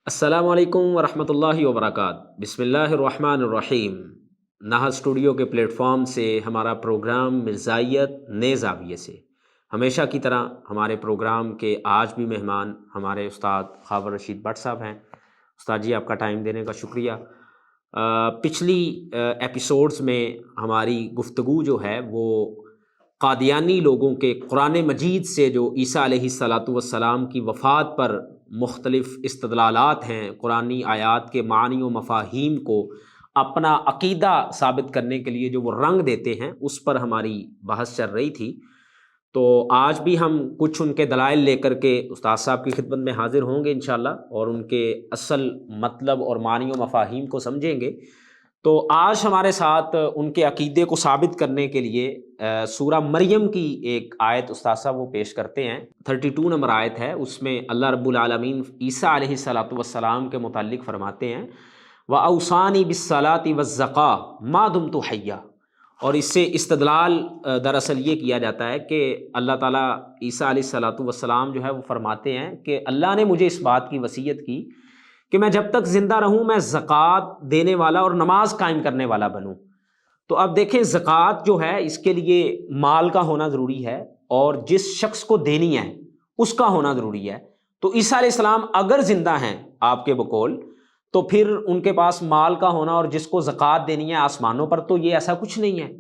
السلام علیکم ورحمۃ اللہ وبرکاتہ۔ بسم اللہ الرحمن الرحیم۔ نہا اسٹوڈیو کے پلیٹ فارم سے ہمارا پروگرام مرزائیت نئے زاویے سے ہمیشہ کی طرح ہمارے پروگرام کے آج بھی مہمان ہمارے استاد خاور رشید بٹ صاحب ہیں۔ استاد جی، آپ کا ٹائم دینے کا شکریہ۔ پچھلی ایپیسوڈز میں ہماری گفتگو جو ہے وہ قادیانی لوگوں کے قرآن مجید سے جو عیسیٰ علیہ الصلاۃ والسلام کی وفات پر مختلف استدلالات ہیں، قرآنی آیات کے معنی و مفاہیم کو اپنا عقیدہ ثابت کرنے کے لیے جو وہ رنگ دیتے ہیں، اس پر ہماری بحث چل رہی تھی۔ تو آج بھی ہم کچھ ان کے دلائل لے کر کے استاد صاحب کی خدمت میں حاضر ہوں گے انشاءاللہ، اور ان کے اصل مطلب اور معنی و مفاہیم کو سمجھیں گے۔ تو آج ہمارے ساتھ ان کے عقیدے کو ثابت کرنے کے لیے سورہ مریم کی ایک آیت استاد صاحب وہ پیش کرتے ہیں۔ 32 نمبر آیت ہے، اس میں اللہ رب العالمین عیسیٰ علیہ الصلاۃ والسلام کے متعلق فرماتے ہیں وَأَوْصَانِي بِالصَّلَاةِ وَالزَّكَاةِ مَا دُمْتُ حَيًّا، اور اس سے استدلال دراصل یہ کیا جاتا ہے کہ اللہ تعالیٰ عیسیٰ علیہ الصلاۃ والسلام جو ہے وہ فرماتے ہیں کہ اللہ نے مجھے اس بات کی وصیت کی کہ میں جب تک زندہ رہوں میں زکوٰۃ دینے والا اور نماز قائم کرنے والا بنوں۔ تو اب دیکھیں، زکوٰۃ جو ہے اس کے لیے مال کا ہونا ضروری ہے، اور جس شخص کو دینی ہے اس کا ہونا ضروری ہے۔ تو عیسیٰ علیہ السلام اگر زندہ ہیں آپ کے بقول، تو پھر ان کے پاس مال کا ہونا اور جس کو زکوٰۃ دینی ہے آسمانوں پر، تو یہ ایسا کچھ نہیں ہے۔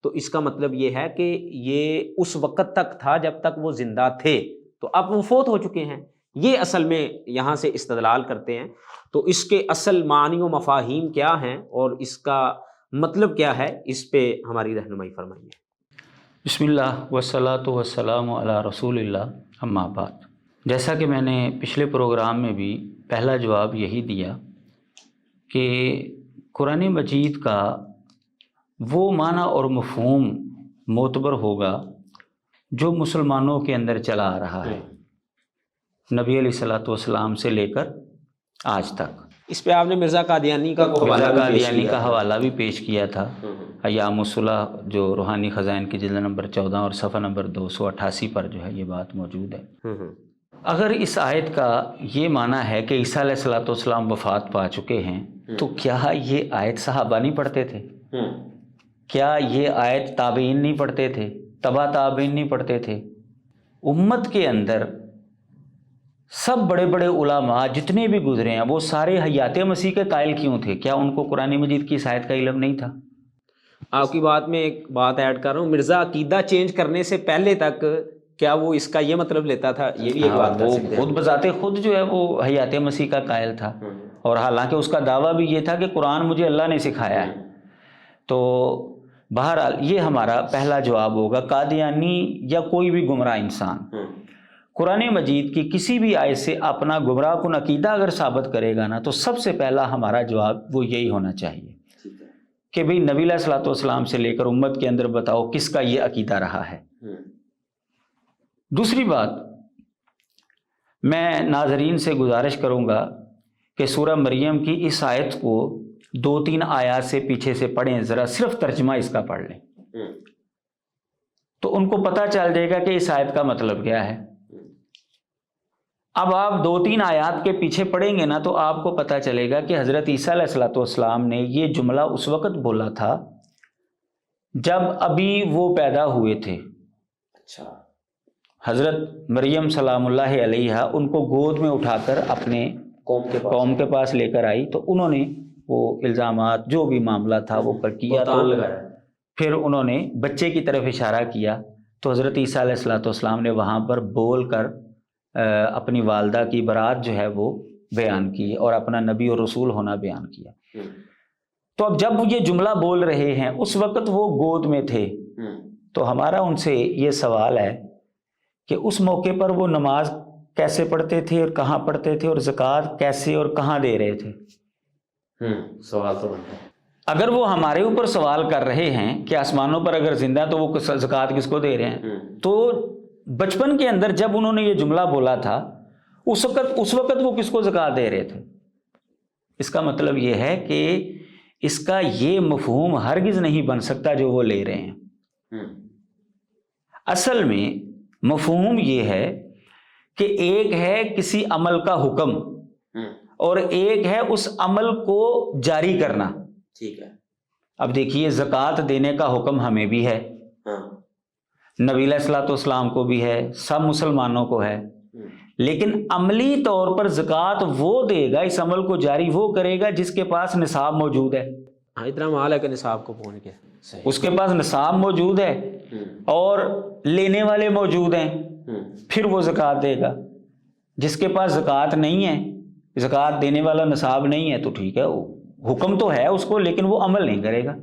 تو اس کا مطلب یہ ہے کہ یہ اس وقت تک تھا جب تک وہ زندہ تھے، تو اب وہ فوت ہو چکے ہیں۔ یہ اصل میں یہاں سے استدلال کرتے ہیں۔ تو اس کے اصل معنی و مفاہیم کیا ہیں اور اس کا مطلب کیا ہے، اس پہ ہماری رہنمائی فرمائیے۔ بسم اللہ والصلاۃ والسلام علی رسول اللہ، اما بعد۔ جیسا کہ میں نے پچھلے پروگرام میں بھی پہلا جواب یہی دیا کہ قرآن مجید کا وہ معنی اور مفہوم معتبر ہوگا جو مسلمانوں کے اندر چلا آ رہا ہے، نبی علیہ الصلاۃ والسلام سے لے کر آج تک۔ اس پہ آپ نے مرزا قادیانی کا حوالہ بھی پیش کیا تھا، ایام الصلح جو روحانی خزائن کی جلد نمبر 14 اور صفحہ نمبر 288 پر جو ہے یہ بات موجود ہے۔ اگر اس آیت کا یہ معنی ہے کہ عیسیٰ علیہ الصلاۃ والسلام وفات پا چکے ہیں، تو کیا یہ آیت صحابہ نہیں پڑھتے تھے؟ کیا یہ آیت تابعین نہیں پڑھتے تھے؟ تبع تابعین نہیں پڑھتے تھے؟ امت کے اندر سب بڑے بڑے علماء جتنے بھی گزرے ہیں وہ سارے حیات مسیح کے قائل کیوں تھے؟ کیا ان کو قرآن مجید کی اس آیت کا علم نہیں تھا؟ آپ کی بات میں ایک بات ایڈ کر رہا ہوں، مرزا عقیدہ چینج کرنے سے پہلے تک کیا وہ اس کا یہ مطلب لیتا تھا؟ یہ بھی ایک بات کر سکتے ہیں۔ خود بذات خود جو ہے وہ حیات مسیح کا قائل تھا، اور حالانکہ اس کا دعویٰ بھی یہ تھا کہ قرآن مجھے اللہ نے سکھایا ہے۔ تو بہرحال یہ ہمارا پہلا جواب ہوگا، قادیانی یا کوئی بھی گمراہ انسان قرآن مجید کی کسی بھی آیت سے اپنا گمراہ کن عقیدہ اگر ثابت کرے گا نا، تو سب سے پہلا ہمارا جواب وہ یہی ہونا چاہیے کہ بھئی نبی علیہ الصلوۃ والسلام سے لے کر امت کے اندر بتاؤ کس کا یہ عقیدہ رہا ہے۔ دوسری بات، میں ناظرین سے گزارش کروں گا کہ سورہ مریم کی اس آیت کو 2-3 آیات سے پیچھے سے پڑھیں، ذرا صرف ترجمہ اس کا پڑھ لیں تو ان کو پتہ چل جائے گا کہ اس آیت کا مطلب کیا ہے۔ اب آپ 2-3 آیات کے پیچھے پڑھیں گے نا تو آپ کو پتہ چلے گا کہ حضرت عیسیٰ علیہ الصلوۃ والسلام نے یہ جملہ اس وقت بولا تھا جب ابھی وہ پیدا ہوئے تھے۔ اچھا، حضرت مریم سلام اللہ علیہا ان کو گود میں اٹھا کر اپنے قوم کے پاس لے کر آئی، تو انہوں نے وہ الزامات جو بھی معاملہ تھا وہ پر کیا، تو پھر انہوں نے بچے کی طرف اشارہ کیا، تو حضرت عیسیٰ علیہ الصلوۃ والسلام نے وہاں پر بول کر اپنی والدہ کی برات جو ہے وہ بیان کی اور اپنا نبی اور رسول ہونا بیان کیا۔ تو اب جب یہ جملہ بول رہے ہیں اس وقت وہ گود میں تھے، تو ہمارا ان سے یہ سوال ہے کہ اس موقع پر وہ نماز کیسے پڑھتے تھے اور کہاں پڑھتے تھے، اور زکوٰۃ کیسے اور کہاں دے رہے تھے؟ سوال تو بنتا ہے۔ اگر وہ ہمارے اوپر سوال کر رہے ہیں کہ آسمانوں پر اگر زندہ ہے تو وہ زکوٰۃ کس کو دے رہے ہیں، تو بچپن کے اندر جب انہوں نے یہ جملہ بولا تھا اس وقت وہ کس کو زکوٰۃ دے رہے تھے؟ اس کا مطلب یہ ہے کہ اس کا یہ مفہوم ہرگز نہیں بن سکتا جو وہ لے رہے ہیں۔ اصل میں مفہوم یہ ہے کہ ایک ہے کسی عمل کا حکم، اور ایک ہے اس عمل کو جاری کرنا. ٹھیک ہے. اب دیکھیے زکوٰۃ دینے کا حکم ہمیں بھی ہے, نبی علیہ الصلوۃ والسلام کو بھی ہے, سب مسلمانوں کو ہے, لیکن عملی طور پر زکوٰۃ وہ دے گا, اس عمل کو جاری وہ کرے گا جس کے پاس نصاب موجود ہے. اتنا مال ہے کہ نصاب کو پہنچ گیا, اس کے پاس نصاب موجود ہے اور لینے والے موجود ہیں, پھر وہ زکوٰۃ دے گا. جس کے پاس زکوٰۃ نہیں ہے, زکوٰۃ دینے والا نصاب نہیں ہے, تو ٹھیک ہے, حکم تو ہے اس کو لیکن وہ عمل نہیں کرے گا.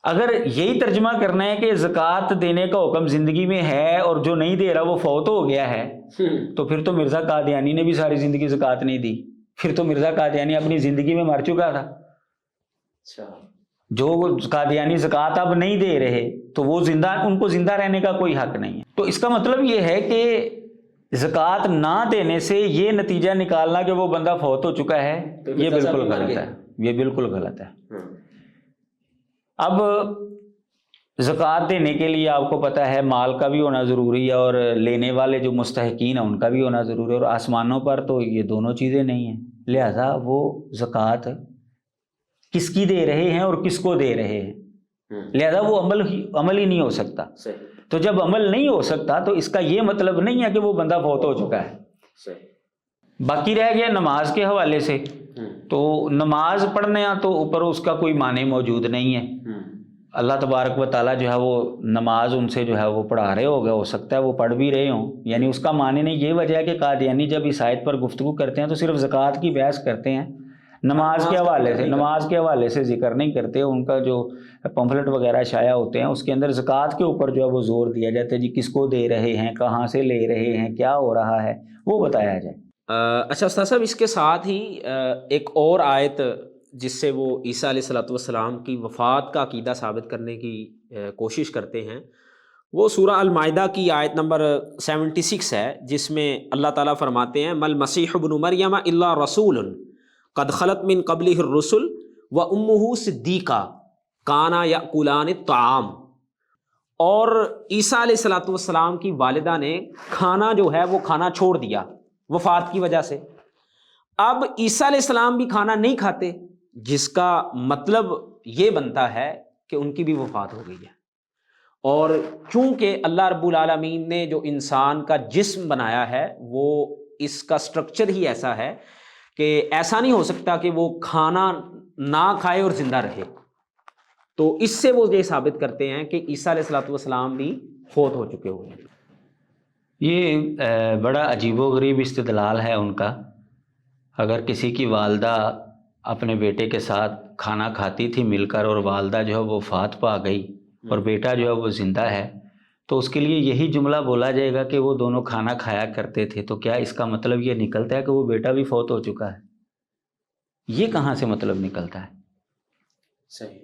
اگر یہی ترجمہ کرنا ہے کہ زکوٰۃ دینے کا حکم زندگی میں ہے اور جو نہیں دے رہا وہ فوت ہو گیا ہے, تو پھر تو مرزا قادیانی نے بھی ساری زندگی زکوٰۃ نہیں دی, پھر تو مرزا قادیانی اپنی زندگی میں مر چکا تھا. جو قادیانی زکوٰۃ اب نہیں دے رہے تو وہ زندہ, ان کو زندہ رہنے کا کوئی حق نہیں ہے. تو اس کا مطلب یہ ہے کہ زکوٰۃ نہ دینے سے یہ نتیجہ نکالنا کہ وہ بندہ فوت ہو چکا ہے, یہ بالکل غلط ہے, یہ بالکل غلط ہے. اب زکوٰۃ دینے کے لیے آپ کو پتہ ہے مال کا بھی ہونا ضروری ہے اور لینے والے جو مستحقین ہیں ان کا بھی ہونا ضروری ہے, اور آسمانوں پر تو یہ دونوں چیزیں نہیں ہیں. لہذا وہ زکوٰۃ کس کی دے رہے ہیں اور کس کو دے رہے ہیں, لہذا وہ عمل ہی نہیں ہو سکتا. تو جب عمل نہیں ہو سکتا تو اس کا یہ مطلب نہیں ہے کہ وہ بندہ فوت ہو چکا ہے. باقی رہ گیا نماز کے حوالے سے, تو نماز پڑھنے تو اوپر اس کا کوئی معنی موجود نہیں ہے. اللہ تبارک و تعالیٰ جو ہے وہ نماز ان سے جو ہے وہ پڑھا رہے ہو گئے, ہو سکتا ہے وہ پڑھ بھی رہے ہوں, یعنی اس کا معنی نہیں. یہ وجہ ہے کہ قادیانی جب اس آیت پر گفتگو کرتے ہیں تو صرف زکوٰۃ کی بحث کرتے ہیں, نماز کے حوالے سے ذکر نہیں کرتے. ان کا جو پمفلٹ وغیرہ شائع ہوتے ہیں اس کے اندر زکوٰۃ کے اوپر جو ہے وہ زور دیا جاتا ہے, جی کس کو دے رہے ہیں, کہاں سے لے رہے ہیں, کیا ہو رہا ہے, وہ بتایا جائے. اچھا استاد صاحب, اس کے ساتھ ہی ایک اور آیت جس سے وہ عیسیٰ علیہ الصلوۃ والسلام کی وفات کا عقیدہ ثابت کرنے کی کوشش کرتے ہیں, وہ سورہ المائدہ کی آیت نمبر 76 ہے, جس میں اللہ تعالیٰ فرماتے ہیں مل مسیح ابن مریم الا رسول قد خلت من قبلہ الرسل وامہ صدیقہ کانا یاکلان الطعام. اور عیسیٰ علیہ الصلوۃ والسلام کی والدہ نے کھانا جو ہے وہ کھانا چھوڑ دیا وفات کی وجہ سے. اب عیسیٰ علیہ السلام بھی کھانا نہیں کھاتے, جس کا مطلب یہ بنتا ہے کہ ان کی بھی وفات ہو گئی ہے. اور چونکہ اللہ رب العالمین نے جو انسان کا جسم بنایا ہے وہ اس کا سٹرکچر ہی ایسا ہے کہ ایسا نہیں ہو سکتا کہ وہ کھانا نہ کھائے اور زندہ رہے. تو اس سے وہ یہ ثابت کرتے ہیں کہ عیسیٰ علیہ الصلوۃ والسلام بھی فوت ہو چکے ہوئے ہیں. یہ بڑا عجیب و غریب استدلال ہے ان کا. اگر کسی کی والدہ اپنے بیٹے کے ساتھ کھانا کھاتی تھی مل کر, اور والدہ جو ہے وہ وفات پا گئی اور بیٹا جو ہے وہ زندہ ہے, تو اس کے لیے یہی جملہ بولا جائے گا کہ وہ دونوں کھانا کھایا کرتے تھے. تو کیا اس کا مطلب یہ نکلتا ہے کہ وہ بیٹا بھی فوت ہو چکا ہے؟ یہ کہاں سے مطلب نکلتا ہے؟ صحیح.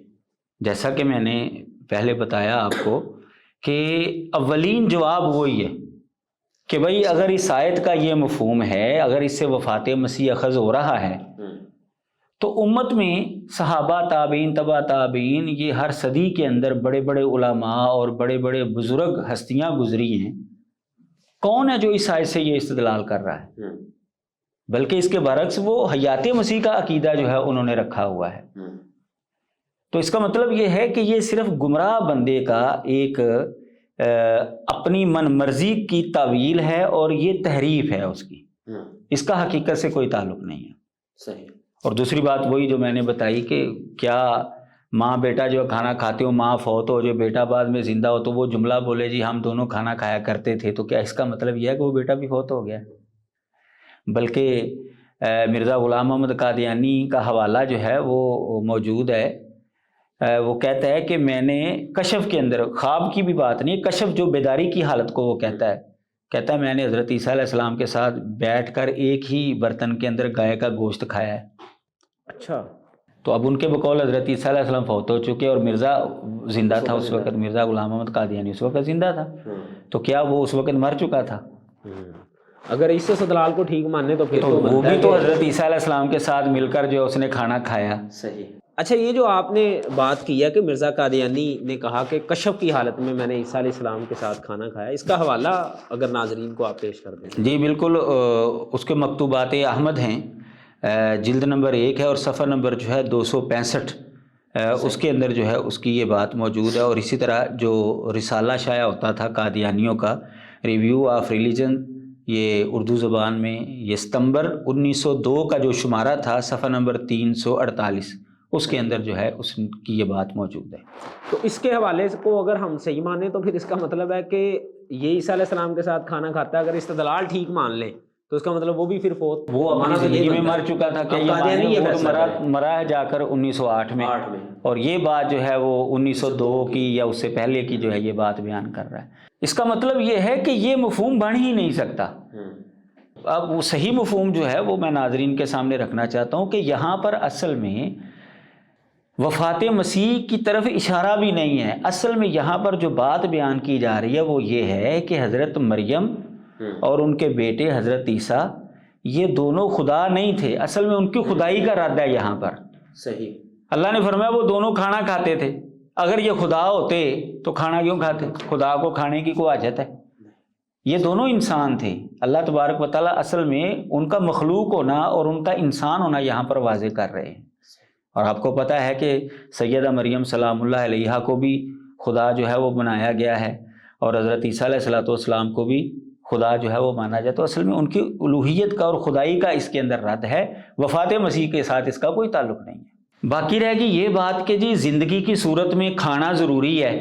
جیسا کہ میں نے پہلے بتایا آپ کو کہ اولین جواب وہی ہے کہ بھائی اگر اس آیت کا یہ مفہوم ہے, اگر اس سے وفات مسیح اخذ ہو رہا ہے, تو امت میں صحابہ, تابعین, تبع تابعین, یہ ہر صدی کے اندر بڑے بڑے علماء اور بڑے بڑے بزرگ ہستیاں گزری ہیں. کون ہے جو اس آیت سے یہ استدلال کر رہا ہے؟ بلکہ اس کے برعکس وہ حیات مسیح کا عقیدہ جو ہے انہوں نے رکھا ہوا ہے. تو اس کا مطلب یہ ہے کہ یہ صرف گمراہ بندے کا ایک اپنی من مرضی کی تعویل ہے اور یہ تحریف ہے اس کی, اس کا حقیقت سے کوئی تعلق نہیں ہے. صحیح. اور دوسری بات وہی جو میں نے بتائی کہ کیا ماں بیٹا جو کھانا کھاتے ہو, ماں فوت ہو, جو بیٹا بعد میں زندہ ہو, تو وہ جملہ بولے جی ہم دونوں کھانا کھایا کرتے تھے, تو کیا اس کا مطلب یہ ہے کہ وہ بیٹا بھی فوت ہو گیا؟ بلکہ مرزا غلام محمد قادیانی کا حوالہ جو ہے وہ موجود ہے. وہ کہتا ہے کہ میں نے کشف کے اندر, خواب کی بھی بات نہیں, کشف جو بیداری کی حالت کو وہ کہتا ہے میں نے حضرت عیسیٰ علیہ السلام کے ساتھ بیٹھ کر ایک ہی برتن کے اندر گائے کا گوشت کھایا ہے. اچھا. تو اب ان کے بقول حضرت عیسیٰ علیہ السلام فوت ہو چکے اور مرزا زندہ تھا اس وقت, مرزا غلام محمد قادیانی اس وقت زندہ تھا. تو کیا وہ اس وقت مر چکا تھا؟ اگر اس استدلال کو ٹھیک ماننے تو پھر وہ بھی تو حضرت عیسیٰ علیہ السلام کے ساتھ مل کر جو اس نے کھانا کھایا. صحیح. اچھا یہ جو آپ نے بات کی ہے کہ مرزا قادیانی نے کہا کہ کشف کی حالت میں میں نے عیسیٰ علیہ السلام کے ساتھ کھانا کھایا، اس کا حوالہ اگر ناظرین کو آپ پیش کر دیں۔ جی بالکل، اس کے مکتوبات احمد ہیں، جلد نمبر 1 ہے اور صفحہ نمبر جو ہے 265، اس کے اندر جو ہے اس کی یہ بات موجود ہے۔ اور اسی طرح جو رسالہ شائع ہوتا تھا قادیانیوں کا، ریویو آف ریلیجن، یہ اردو زبان میں یہ ستمبر 1902 کا جو شمارہ تھا، صفحہ نمبر 348، اس کے اندر جو ہے اس کی یہ بات موجود ہے۔ تو اس کے حوالے کو اگر ہم صحیح مانیں تو پھر اس کا مطلب ہے کہ یہ عیسیٰ علیہ السلام کے ساتھ کھانا کھاتا ہے، اگر استدلال ٹھیک مان لیں تو اس کا مطلب وہ بھی پھر فوت، وہ اپنی زندگی میں مر چکا تھا، کہ یہ مرا ہے جا کر 1908 میں، اور یہ بات جو ہے وہ 1902 کی یا اس سے پہلے کی جو ہے یہ بات بیان کر رہا ہے۔ اس کا مطلب یہ ہے کہ یہ مفہوم بن ہی نہیں سکتا۔ اب وہ صحیح مفہوم جو ہے وہ میں ناظرین کے سامنے رکھنا چاہتا ہوں کہ یہاں پر اصل میں وفات مسیح کی طرف اشارہ بھی نہیں ہے۔ اصل میں یہاں پر جو بات بیان کی جا رہی ہے وہ یہ ہے کہ حضرت مریم اور ان کے بیٹے حضرت عیسیٰ یہ دونوں خدا نہیں تھے، اصل میں ان کی خدائی کا رد ہے یہاں پر۔ صحیح، اللہ نے فرمایا وہ دونوں کھانا کھاتے تھے، اگر یہ خدا ہوتے تو کھانا کیوں کھاتے؟ خدا کو کھانے کی کوئی حاجت ہے؟ یہ دونوں انسان تھے۔ اللہ تبارک و تعالیٰ اصل میں ان کا مخلوق ہونا اور ان کا انسان ہونا یہاں پر واضح کر رہے ہیں۔ اور آپ کو پتہ ہے کہ سیدہ مریم سلام اللہ علیہا کو بھی خدا جو ہے وہ بنایا گیا ہے، اور حضرت عیسیٰ علیہ السلام کو بھی خدا جو ہے وہ مانا جائے، تو اصل میں ان کی الوہیت کا اور خدائی کا اس کے اندر رد ہے، وفات مسیح کے ساتھ اس کا کوئی تعلق نہیں ہے۔ باقی رہ گئی یہ بات کہ جی زندگی کی صورت میں کھانا ضروری ہے،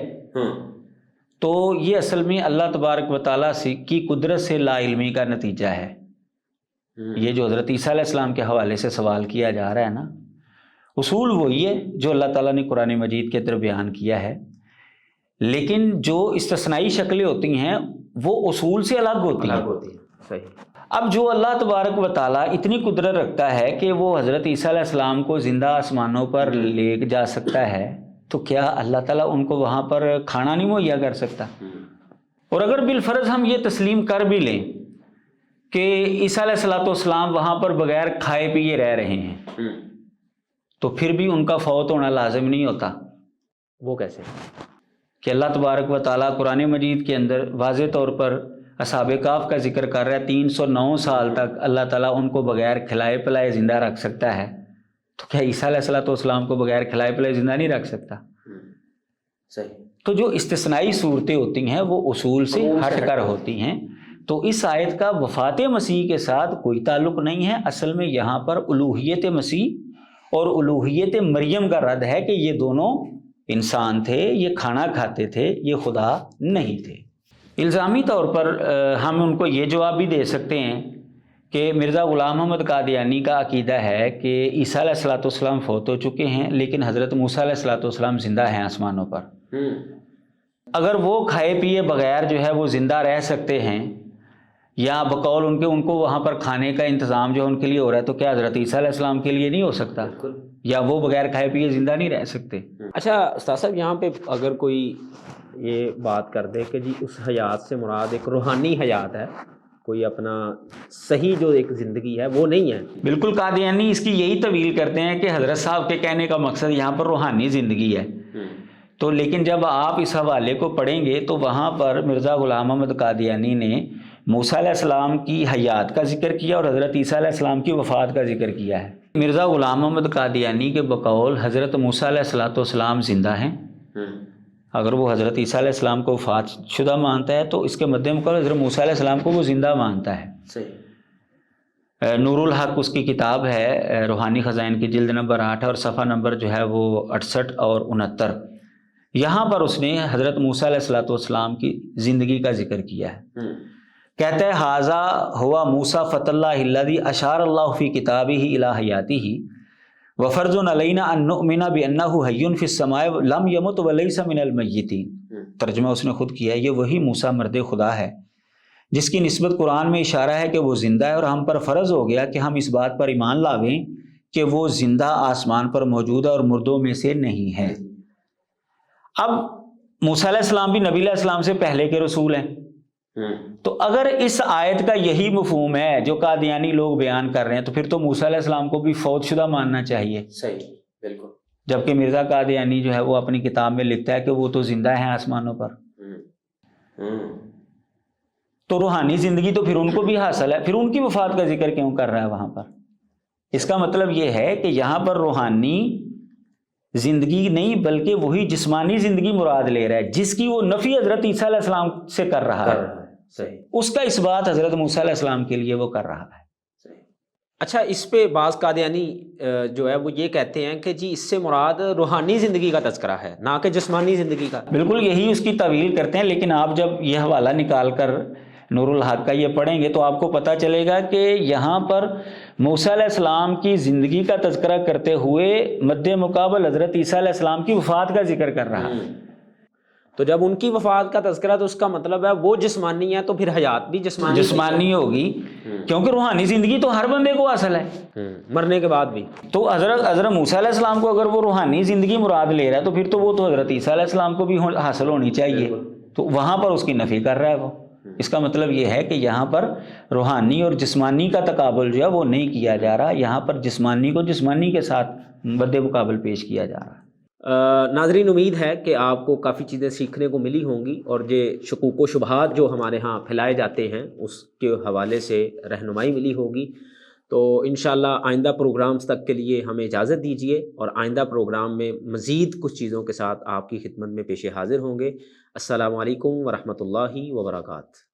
تو یہ اصل میں اللہ تبارک و تعالیٰ کی قدرت سے لا علمی کا نتیجہ ہے۔ یہ جو حضرت عیسیٰ علیہ السلام کے حوالے سے سوال کیا جا رہا ہے نا، اصول وہی ہے جو اللہ تعالیٰ نے قرآن مجید کے اندر بیان کیا ہے، لیکن جو استثنائی شکلیں ہوتی ہیں وہ اصول سے الگ ہوتی ہیں۔ صحیح۔ اب جو اللہ تبارک و تعالیٰ اتنی قدرت رکھتا ہے کہ وہ حضرت عیسیٰ علیہ السلام کو زندہ آسمانوں پر لے جا سکتا ہے، تو کیا اللہ تعالیٰ ان کو وہاں پر کھانا نہیں مہیا کر سکتا؟ اور اگر بالفرض ہم یہ تسلیم کر بھی لیں کہ عیسیٰ علیہ السلام وہاں پر بغیر کھائے پیے رہ رہے ہیں، تو پھر بھی ان کا فوت ہونا لازم نہیں ہوتا۔ وہ کیسے؟ کہ اللہ تبارک و تعالیٰ قرآن مجید کے اندر واضح طور پر اصحاب کہف کا ذکر کر رہا ہے، 309 سال تک اللہ تعالیٰ ان کو بغیر کھلائے پلائے زندہ رکھ سکتا ہے، تو کیا عیسیٰ علیہ السلام کو بغیر کھلائے پلائے زندہ نہیں رکھ سکتا؟ صحیح۔ تو جو استثنائی صورتیں ہوتی ہیں وہ اصول سے ہٹ کر ہوتی ہیں، تو اس آیت کا وفات مسیح کے ساتھ کوئی تعلق نہیں ہے۔ اصل میں یہاں پر الوہیت مسیح اور الوہیت مریم کا رد ہے کہ یہ دونوں انسان تھے، یہ کھانا کھاتے تھے، یہ خدا نہیں تھے۔ الزامی طور پر ہم ان کو یہ جواب بھی دے سکتے ہیں کہ مرزا غلام محمد قادیانی کا عقیدہ ہے کہ عیسیٰ علیہ السلام فوت ہو چکے ہیں، لیکن حضرت موسیٰ علیہ السلام زندہ ہیں آسمانوں پر۔ اگر وہ کھائے پیے بغیر جو ہے وہ زندہ رہ سکتے ہیں، یا بقول ان کو وہاں پر کھانے کا انتظام جو ان کے لیے ہو رہا ہے، تو کیا حضرت عیسیٰ علیہ السلام کے لیے نہیں ہو سکتا؟ یا وہ بغیر کھائے پیے زندہ نہیں رہ سکتے؟ اچھا استاد صاحب، یہاں پہ اگر کوئی یہ بات کر دے کہ جی اس حیات سے مراد ایک روحانی حیات ہے، کوئی اپنا صحیح جو ایک زندگی ہے وہ نہیں ہے۔ بالکل، قادیانی اس کی یہی تویل کرتے ہیں کہ حضرت صاحب کے کہنے کا مقصد یہاں پر روحانی زندگی ہے، تو لیکن جب آپ اس حوالے کو پڑھیں گے تو وہاں پر مرزا غلام محمد قادیانی نے موسیٰ علیہ السلام کی حیات کا ذکر کیا اور حضرت عیسیٰ علیہ السلام کی وفات کا ذکر کیا ہے۔ مرزا غلام محمد قادیانی کے بقول حضرت موسیٰ علیہ السلام زندہ ہیں، اگر وہ حضرت عیسیٰ علیہ السلام کو وفات شدہ مانتا ہے تو اس کے مد مقابل حضرت موسیٰ علیہ السلام کو وہ زندہ مانتا ہے۔ صحیح۔ نور الحق اس کی کتاب ہے، روحانی خزائن کی جلد نمبر 8 اور صفحہ نمبر جو ہے وہ 68 اور 69، یہاں پر اس نے حضرت موسیٰ علیہ السلام کی زندگی کا ذکر کیا ہے۔ کہتا ہے ھذا ہوا موسیٰ فت اللہ الذی اشار اللہ فی کتابہ الی حیاتہ وفرض علینا ان نؤمن بانہ حی فی السماء لم یمت ولیس من المیتین۔ ترجمہ اس نے خود کیا ہے، یہ وہی موسیٰ مرد خدا ہے جس کی نسبت قرآن میں اشارہ ہے کہ وہ زندہ ہے، اور ہم پر فرض ہو گیا کہ ہم اس بات پر ایمان لاویں کہ وہ زندہ آسمان پر موجود ہے اور مردوں میں سے نہیں ہے۔ اب موسیٰ علیہ السلام بھی نبی علیہ السلام سے پہلے کے رسول ہیں، تو اگر اس آیت کا یہی مفہوم ہے جو قادیانی لوگ بیان کر رہے ہیں تو پھر تو موسیٰ علیہ السلام کو بھی فوت شدہ ماننا چاہیے۔ صحیح، بالکل۔ جبکہ مرزا قادیانی جو ہے وہ اپنی کتاب میں لکھتا ہے کہ وہ تو زندہ ہیں آسمانوں پر. تو روحانی زندگی تو پھر ان کو بھی حاصل ہے، پھر ان کی وفات کا ذکر کیوں کر رہا ہے وہاں پر؟ اس کا مطلب یہ ہے کہ یہاں پر روحانی زندگی نہیں بلکہ وہی جسمانی زندگی مراد لے رہا ہے جس کی وہ نفی حضرت عیسیٰ علیہ السلام سے کر رہا ہے. صحیح. اس کا اس بات حضرت موسیٰ علیہ السلام کے لیے وہ کر رہا ہے. اچھا، اس پہ بعض قادیانی جو ہے وہ یہ کہتے ہیں کہ جی اس سے مراد روحانی زندگی کا تذکرہ ہے نہ کہ جسمانی زندگی کا. بالکل یہی اس کی تعویل کرتے ہیں، لیکن آپ جب یہ حوالہ نکال کر نور الحق کا یہ پڑھیں گے تو آپ کو پتہ چلے گا کہ یہاں پر موسیٰ علیہ السلام کی زندگی کا تذکرہ کرتے ہوئے مد مقابل حضرت عیسیٰ علیہ السلام کی وفات کا ذکر کر رہا ہے. تو جب ان کی وفات کا تذکرہ تو اس کا مطلب ہے وہ جسمانی ہے، تو پھر حیات بھی جسمانی ہوگی، کیونکہ روحانی زندگی تو ہر بندے کو حاصل ہے مرنے کے بعد بھی. تو حضرت موسیٰ علیہ السلام کو اگر وہ روحانی زندگی مراد لے رہا ہے تو پھر تو وہ تو حضرت عیسیٰ علیہ السلام کو بھی حاصل ہونی چاہیے. تو وہاں پر اس کی نفی کر رہا ہے وہ. اس کا مطلب یہ ہے کہ یہاں پر روحانی اور جسمانی کا تقابل جو ہے وہ نہیں کیا جا رہا، یہاں پر جسمانی کو جسمانی کے ساتھ مد مقابل پیش کیا جا رہا ہے. ناظرین، امید ہے کہ آپ کو کافی چیزیں سیکھنے کو ملی ہوں گی اور یہ شکوک و شبہات جو ہمارے ہاں پھیلائے جاتے ہیں اس کے حوالے سے رہنمائی ملی ہوگی. تو انشاءاللہ آئندہ پروگرامز تک کے لیے ہمیں اجازت دیجیے، اور آئندہ پروگرام میں مزید کچھ چیزوں کے ساتھ آپ کی خدمت میں پیش حاضر ہوں گے. السلام علیکم ورحمۃ اللہ وبرکاتہ.